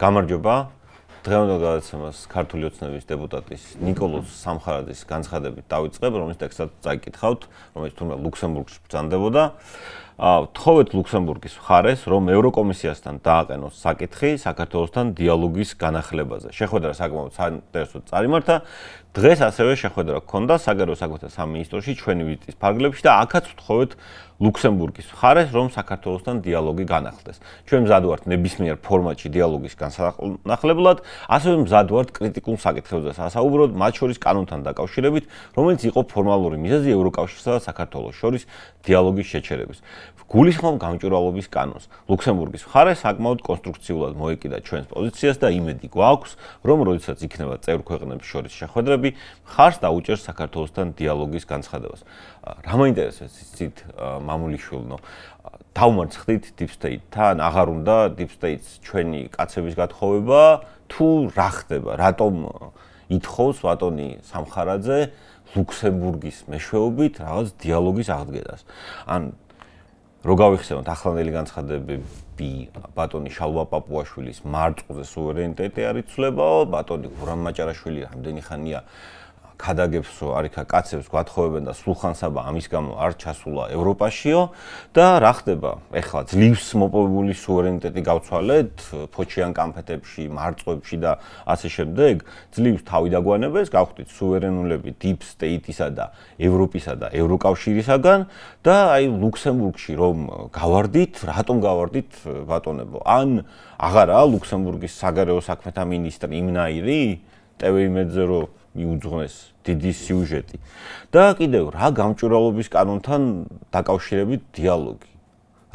გამარჯობა. დღევანდელ გადაცემას ქართული ოცნების დეპუტატის ნიკოლოზ სამხარაძის განცხადებით დავიწყებ, რომელიც ტექსტად წაიკითხავთ, რომელიც თურმე ლუქსემბურგში ბრძანდებოდა. ვთხოვეთ ლუქსემბურგის მხარეს, რომ ევროკომისიასთან დააყენოს საკითხი საქართველოსთან დიალოგის განახლებაზე. შეხვედრა საკმაოდ საინტერესოდ წარიმართა. დღეს ასევე შეხვედრა გქონდა საგარეო საქმეთა სამინისტროში ჩვენი ვიზიტის ფარგლებში და აქაც ვთხოვეთ ლუქსემბურგის მხარეს, რომ საქართველოსთან დიალოგი განახლდეს. ჩვენ მზად ვართ ნებისმიერ ფორმატში დიალოგის განსანახლებლად, ასევე მზად ვართ კრიტიკულ საკითხებზე სასაუბროდ, მათ შორის კანონთან დაკავშირებით, რომელიც იყო ფორმალური მიზეზი ევროკავშირსა და საქართველოს შორის დიალოგის შეჩერების. გულისხმობ გამჭვირვალობის კანონს. ლუქსემბურგის მხარე საკმაოდ კონსტრუქციულად მოეკიდა ჩვენს პოზიციას და იმედი გვაქვს, რომ როდესაც იქნება წევრ ქვეყნებს შორის შეხვედრები, მხარს დაუჭერს საქართველოსთან დიალოგის განცხადებას. რა მაინტერესებს იცით მამულიშვილნო? დავმარცხდით Deep State-თან, აღარ უნდა Deep State-ს ჩვენი კაცების გათხოვება, თუ რა ხდება, რატომ ითხოვს ბატონი სამხარაძე ლუქსემბურგის მეშვეობით რაღაც დიალოგის აღდგენას. ან რო გავიხსენოთ ახლანდელი განცხადებები ბატონი შალვა პაპუაშვილის მარწყვზე სუვერენიტეტი არ იცვლებაო, ბატონი გურამ მაჭარაშვილი რამდენი ხანია ქადაგებსო არიქა კაცებს გვათხოვებენ და სულხან-საბა ამის გამო არ ჩასულა ევროპაშიო და რა ხდება? ეხლა ძლივს მოპოვებული სუვერენიტეტი გავცვალეთ ფოჩიან კამფეტებში, მარწყვებში და ასე შემდეგ, ძლივს თავი დაგვანებეს, გავხდით სუვერენულები Deep State-ისა და ევროპისა და ევროკავშირისაგან და აი ლუქსემბურგში რომ გავარდით, რატომ გავარდით ბატონებო? ან აღარაა ლუქსემბურგის საგარეო საქმეთა მინისტრი იმნაირი TV-იმედზე რომ მიუძღვნეს დიდი სიუჟეტი. და კიდევ რა გამჭვირვალობის კანონთან დაკავშირებით დიალოგი?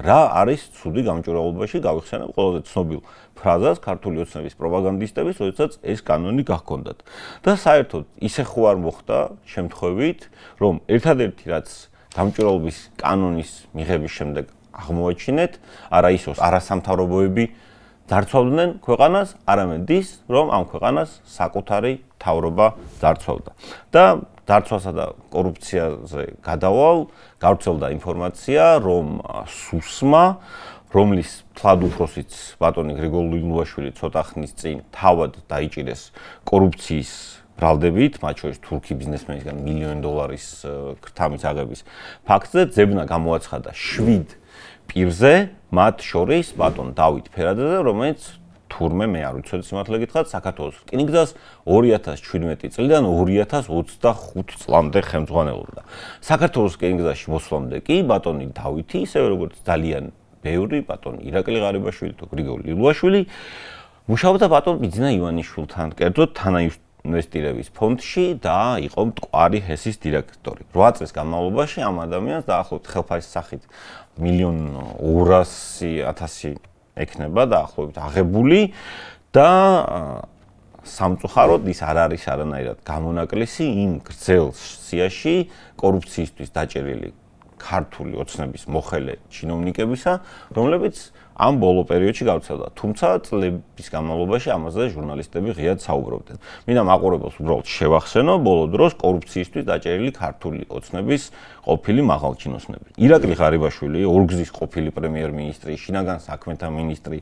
რა არის ცუდი გამჭვირვალობაში? გავიხსენებ ყველაზე ცნობილ ფრაზას ქართული ოცნების პროპაგანდისტების, როდესაც ეს კანონი გახქონდათ. და საერთოდ ისე ხო არ მოხდა შემთხვევით, რომ ერთადერთი რაც გამჭვირვალობის კანონის მიღების შემდეგ აღმოაჩინეთ, არა ისოს არასამთავრობოები ძარცვავდნენ ქვეყანას, არამედ ის, რომ ამ ქვეყანას საკუთარი მთავრობა ძარცვავდა. და ძარცვასა და კორუფციაზე გადავალ, გავრცელდა ინფორმაცია, რომ სუსმა, რომლის თლად უფროსიც ბატონი გრიგოლ ლილუაშვილი ცოტა ხნის წინ თავად დაიჭირეს კორუფციის ბრალდებით, მათ შორის თურქი ბიზნესმენისგან $1,000,000 ქრთამის აღების ფაქტზე, ძებნა გამოაცხადა 7 პირზე, მათ შორის ბატონ დავით ფერაძეზე, რომელიც თურმე მე არ ვიცოდი სიმართლე გითხრათ, საქართველოს რკინიგზას 2017 წლიდან 2025 წლამდე ხელმძღვანელობდა. საქართველოს რკინიგზაში მოსვლამდე კი ბატონი დავითი, ისევე როგორც ძალიან ბევრი ბატონი ირაკლი ღარიბაშვილი თუ გრიგოლ ლილუაშვილი მუშაობდა ბატონ ბიძინა ივანიშვილთან, კერძოდ თანაინვესტირების ფონდში და იყო მტკვარი ჰესის დირექტორი. 8 წლის განმავლობაში ამ ადამიანს დაახლოებით ხელფასის სახით 1,200,000 ექნება დაახლოებით აღებული და სამწუხაროდ ის არ არის არანაირად გამონაკლისი იმ გრძელ სიაში კორუფციისთვის დაჭერილი ქართული ოცნების მოხელე ჩინოვნიკებისა, რომლებიც ამ ბოლო პერიოდში გავრცელდა. თუმცა წლების განმავლობაში ამაზე ჟურნალისტები ღიად საუბრობდნენ. მინდა მაყურებელს უბრალოდ შევახსენო ბოლო დროს კორუფციისთვის დაჭერილი ქართული ოცნების ყოფილი მაღალჩინოსნები. ირაკლი ღარიბაშვილი, ორგზის ყოფილი პრემიერ-მინისტრი, შინაგან საქმეთა მინისტრი,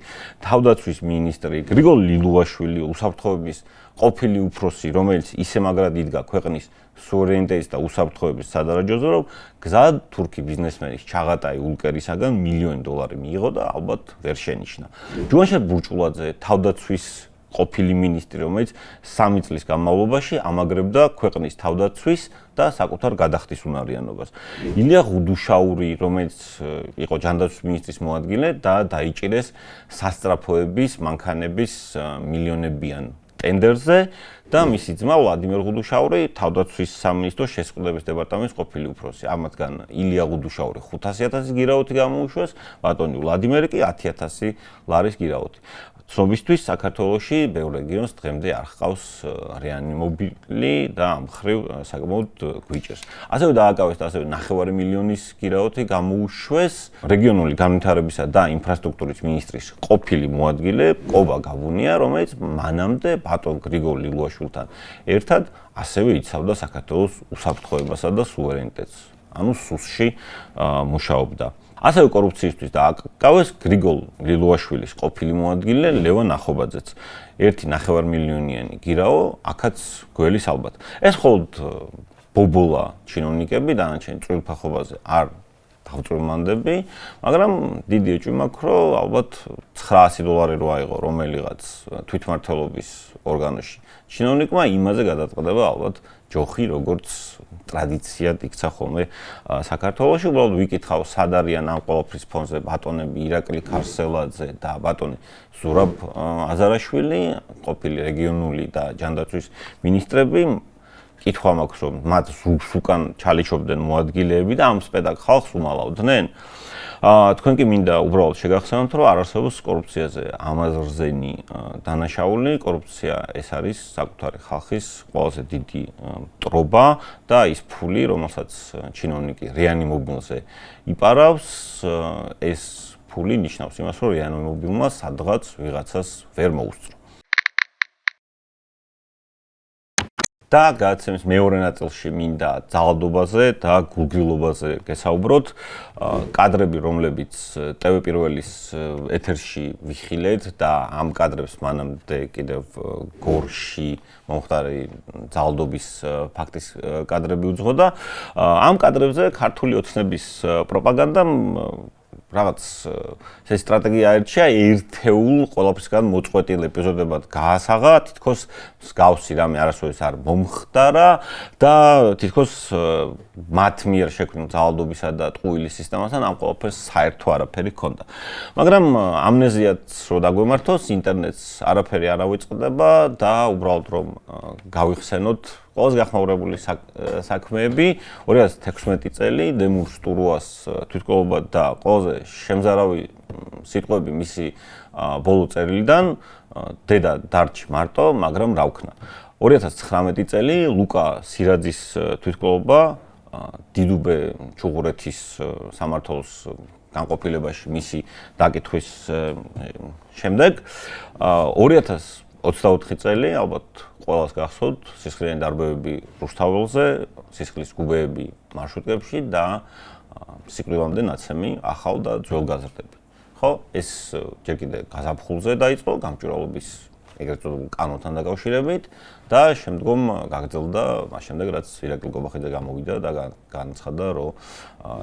თავდაცვის მინისტრი, გრიგოლ ლილუაშვილი, უსაფრთხოების ყოფილი უფროსი, რომელიც ისე მაგრად იდგა ქვეყნის სუვერენიტეტის და უსაფრთხოების სადარაჯოზე, რომ გზად თურქი ბიზნესმენის ჩაღატაი ულკერისაგან $1,000,000 მიიღო და ალბათ ვერ შენიშნა. ჯუანშად ბურჭულაძე, თავდაცვის ყოფილი მინისტრი, რომელიც 3 წლის განმავლობაში ამაგრებდა ქვეყნის თავდაცვის და საკუთარ გადახდის უნარიანობას. ილია ღუდუშაური, რომელიც იყო ჯანდაცვის მინისტრის მოადგილე და დაიჭირეს სასწრაფოების, მანქანების მილიონებიან ტენდერზე და მისი ძმა ვლადიმერ ღუდუშაური თავდაცვის სამინისტროს შესყიდვების დეპარტამენტის ყოფილი უფროსი. ამათგან ილია ღუდუშაური 500,000 გირაოთი გამოუშვეს, ბატონი ვლადიმერი კი 10,000 ლარის გირაოთი. ცნობისთვის საქართველოში ბევრ რეგიონს დღემდე არ ჰყავს რეანიმობილი და ამ ხრივ საკმაოდ გვიჭერს. ასევე დააკავეს და ასევე 9,500,000 გირაოთი გამოუშვეს რეგიონული განვითარებისა და ინფრასტრუქტურის მინისტრის ყოფილი მოადგილე კობა გაბუნია, რომელიც მანამდე ბატონ გრიგოლ ლილუაშვილთან ერთად ასევე იცავდა საქართველოს უსაფრთხოებასა და სუვერენიტეტს. ანუ სუსში მუშაობდა. ასევე კორუფციისთვის დააკავეს გრიგოლ ლილუაშვილის ყოფილი მოადგილე ლევან ახობაძეც. 1.5 მილიონიანი გირაო, აქაც გველის ალბათ. ეს მხოლოდ ბობოლა ჩინოვნიკები, დანარჩენი წვრილფეხობაზე არ დავწვრილმანდები, მაგრამ დიდი ეჭვი მაქვს, რომ ალბათ $900 რო აიღო რომელიღაც თვითმმართველობის ორგანოში ჩინოვნიკმა, იმაზე გადაწყდება ალბათ ჯოხი, როგორც ტრადიციად იქცა ხოლმე საქართველოში. უბრალოდ ვიკითხავ, სად არიან ამ ყოველფრის ფონზე ბატონები ირაკლი ქარსელაძე და ბატონი ზურაბ აზარაშვილი, ყოფილი რეგიონული და ჯანდაცვის მინისტრები. კითხვა მაქვს, რომ მათ უკან ჩალიჩობდნენ მოადგილეები და ამ სპედაკ ხალხს უმალავდნენ. თქვენ კი მინდა უბრალოდ შეგახსენოთ, რომ არ არსებობს კორუფციაზე ამაზრზენი დანაშაული. კორუფცია ეს არის საკუთარი ხალხის ყველაზე დიდი მტრობა და ის ფული, რომელსაც ჩინოვნიკი რეანიმობილზე იპარავს, ეს ფული ნიშნავს იმას, რომ რეანიმობილმა სადღაც ვიღაცას ვერ მოუსწრო. და გადაცემის მეორე ნაწილში მინდა ძალადობაზე და გულგრილობაზე გესაუბროთ. კადრები, რომლებიც TV პირველის ეთერში ვიხილეთ და ამ კადრებს მანამდე კიდევ გორში მომხდარი ძალადობის ფაქტის კადრები უძღოდა. ამ კადრებზე ქართული ოცნების პროპაგანდამ რაღაც ეს სტრატეგია აერჩია ერთეულ ყველაფრისგან მოწყვეტილ ეპიზოდებად გაასაღა, თითქოს მსგავსი რამე არასოდეს არ მომხდარა და თითქოს მათ მიერ შექმნილ ძალადობისა და ტყუილის სისტემასთან ამ ყველაფერს საერთო არაფერი ჰქონდა. მაგრამ ამნეზიაც რო დაგვემართოს, ინტერნეტს არაფერი არ ავიწყდება და უბრალოდ რომ გავიხსენოთ ყველაზე გახმაურებული საქმეები 2016 წელი დემურ სტურუას თვითმკვლელობა და ყველაზე შემზარავი სიტყვები მისი ბოლო წერილიდან დედა დარჩი მარტო, მაგრამ რა ვქნა. 2019 წელი ლუკა სირაძის თვითმკვლელობა დიდუბე ჩუღურეთის სამმართველოს განყოფილებაში მისი დაკითხვის შემდეგ 2024 წელი ალბათ ყველას გახსოვთ სისხლიანი დარბევები რუსთაველზე, სისხლის გუბეები მარშრუტკებში და სიკვდილამდე ნაცემი ახალ და ძველ გაზრდები. ხო, ეს ჯერ კიდევ გაზაფხულზე დაიწყო გამჭვირვალობის ეგრეთ წოდებულ კანონთან დაკავშირებით და შემდგომ გაგრძელდა მას შემდეგ, რაც ირაკლი გობახიძე გამოვიდა და განაცხადა, რომ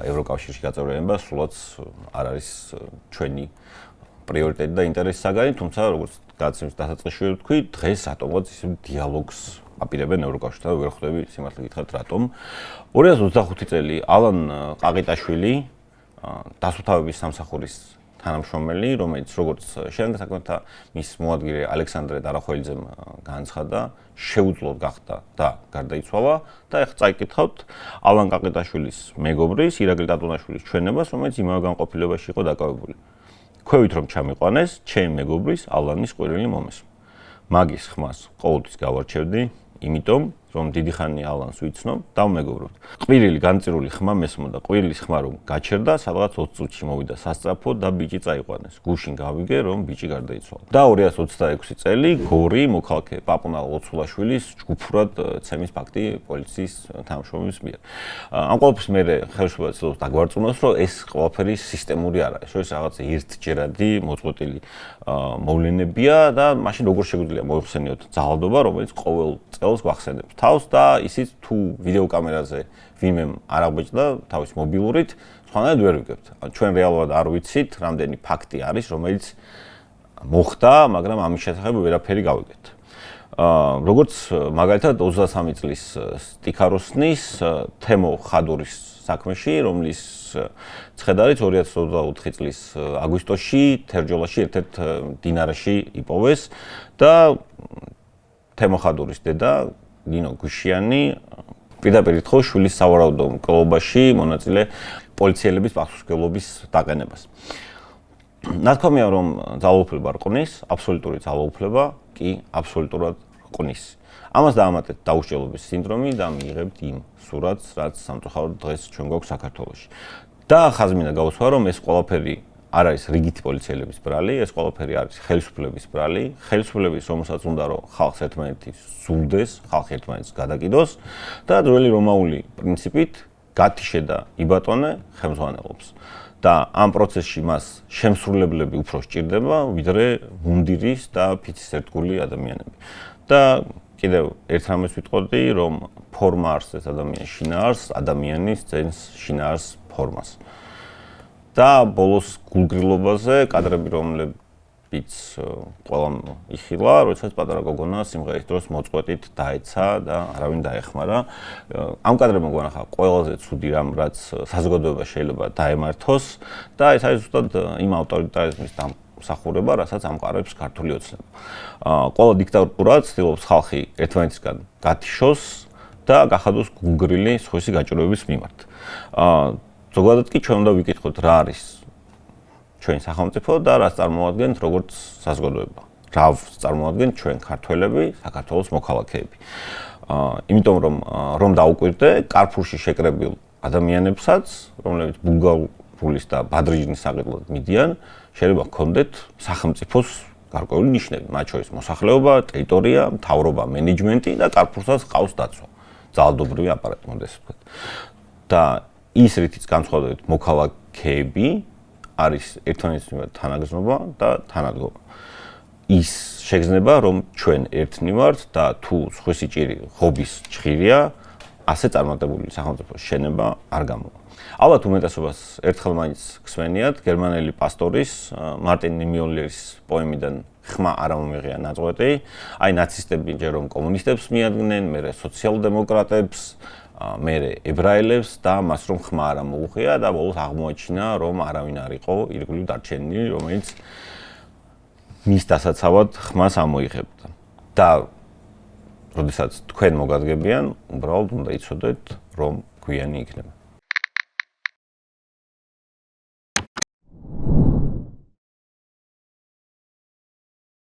ევროკავშირში გაწევრიანება სულაც არ არის ჩვენი პრიორიტეტი და ინტერესი საგანი, თუმცა როგორც გადაცემის დასაწყისში ვთქვი, დღეს რატომღაც ისე დიალოგს აპირებენ ევროკავშირთან, ვერ ხვდები სიმართლე გითხრათ რატომ. 2025 წელი ალან ყაყიტაშვილი, დასუფთავების სამსახურის თანამშრომელი, რომელიც როგორც შენგა საქმეთა მის მოადგილე ალექსანდრე დარახველიძემ განაცხადა, შეუძლოდ გახდა და გარდაიცვალა და ეხლა წაიკითხავთ ალან ყაყიტაშვილის მეგობრის ირაკლი ტატუნაშვილის ჩვენებას, რომელიც იმავე განყოფილებაში იყო დაკავებული. ქვევით რომ ჩამიყვანეს, ჩემი მეგობრის ალანის ყვირილი მომეს. მაგის ხმას ყოველთვის გავარჩევდი, იმიტომ რომ დიდი ხანი ალანს ვიცნობ და ვმეგობრობ. ყვირილი განწირული ხმა მესმოდა, ყვირილის ხმა რომ გაჩერდა, სადღაც 20 წუთში მოვიდა სასწრაფო და ბიჭი წაიყვანეს. გუშინ გავიგე რომ ბიჭი გარდაიცვალა. და 2026 წელი გორი მოქალაქე პაპუნა ლოცულაშვილის ჯგუფურად ცემის ფაქტი პოლიციის თანამშრომლების მიერ. ამ ყველაფრის მერე ხელისუფლება ცდილობს დაგვარწმუნოს, რომ ეს ყველაფერი სისტემური არ არის. ეს რაღაც ერთჯერადი მოწყვეტილი მოვლენებია და მაშინ როგორ შეგვიძლია მოიხსენიოთ ძალადობა, რომელიც ყოველ წელს გვახსენებს თავს და ისიც თუ ვიდეო კამერაზე ვინმემ არ აღბეჭდა თავის მობილურით, სხვანაირად ვერ ვიგებთ. ჩვენ რეალურად არ ვიცით, რამდენი ფაქტი არის, რომელიც მოხდა, მაგრამ ამის შესახებ ვერაფერი გავიგეთ. როგორც მაგალითად 23 წლის სტიქაროსნის თემო ხადურის საქმეში, რომლის ცხედარიც 2024 წლის აგვისტოში თერჯოლაში ერთ-ერთ დინარაში იპოვეს და თემო ხადურის დედა ნინო გუშიანი პირდაპირ ითხოვს შვილის სავარაუდო მკვლელობაში მონაწილე პოლიციელების პასუხისმგებლობის დაყენებას. ნათქვამია რომ ძალაუფლება რყნის, აბსოლუტური ძალაუფლება კი აბსოლუტურად რყნის. ამას დაამატეთ დაუსჯელობის სინდრომი და მიიღებთ იმ სურათს, რაც სამწუხაროდ დღეს ჩვენ გვაქვს საქართველოში. და ხაზი მინდა გავუსვა, რომ ეს ყველაფერი არ არის რიგითი პოლიციელების ბრალი, ეს ყველაფერი არის ხელისუფლების ბრალი, ხელისუფლების რომელსაც უნდა რომ ხალხს ერთმანეთი სულდეს, ხალხი ერთმანეთს გადაკიდოს და ძველი რომაული პრინციპით გათიშე და იბატონე ხელმძღვანელობს. და ამ პროცესში მას შემსრულებლები უფრო სჭირდება, ვიდრე მუნდირის და ფიცის ერთგული ადამიანები. და კიდევ ერთ რამეს ვიტყოდი, რომ ფორმა არსებს ადამიანის შინაარსს, ადამიანის ძენს შინაარსს ფორმას. და ბოლოს გულგრილობაზე კადრები, რომლებიც ყველამ იხილა, როდესაც პატარა გოგონა სიმღერის დროს მოწყვეტით დაეცა და არავინ დაეხმარა. ამ კადრებმა გვანახა ყველაზე ცუდი რამ, რაც საზოგადოება შეიძლება დაემართოს და ეს არის ზუსტად იმ ავტორიტარიზმის დამსახურება, რასაც ამყარებს ქართული ოცნება. ყველა დიქტატურა ცდილობს ხალხი ერთმანეთისგან გათიშოს და გახადოს გულგრილი სხვისი გაჭირვების მიმართ. ზოგადად კი ჩვენ უნდა ვიკითხოთ რა არის ჩვენი სახელმწიფო და რას წარმოადგენთ როგორც საზოგადოება. რავს წარმოადგენთ ჩვენ ქართველები, საქართველოს მოქალაქეები. იმიტომ რომ დაუკვირდე კარფურში შეკრებილ ადამიანებსაც, რომლებიც ბულგარულის და ბადრიჟნის საყიდლად მიდიან, შეიძლება ჰქონდეთ სახელმწიფოს გარკვეული ნიშნები, მათ შორის მოსახლეობა, ტერიტორია, მთავრობა, მენეჯმენტი და კარფურსაც ყავს დაცვა. ძალადობრივი აპარატი, მოდი ასე ვთქვათ. და ის რითიც განსხვავებით მოქალაქეები არის ერთმანეთის მიმართ თანაგრძნობა და თანადგომა. ის შეგრძნება, რომ ჩვენ ერთნი ვართ და თუ სხვისი ჭირი ღობის ჭხირია, ასე წარმატებული სახელმწიფოს შენება არ გამოვა. ალბათ უმეტესობას ერთხელ მაინც გსმენიათ გერმანელი პასტორის მარტინ ნიმიოლერის პოემიდან ხმა არ მომიღია ნაწყვეტი. აი ნაცისტები ჯერ რომ კომუნისტებს მიადგნენ, მერე სოციალ-დემოკრატებს, მერე ებრაელებს და მას რომ ხმა არ მოუღია და ბოლოს აღმოაჩინა, რომ არავინ არ იყო ირგვლივ დარჩენილი, რომელიც მის დასაცავად ხმას ამოიღებდა. და როდესაც თქვენ მოგადგებიან, უბრალოდ უნდა იცოდეთ, რომ გვიანი იქნება.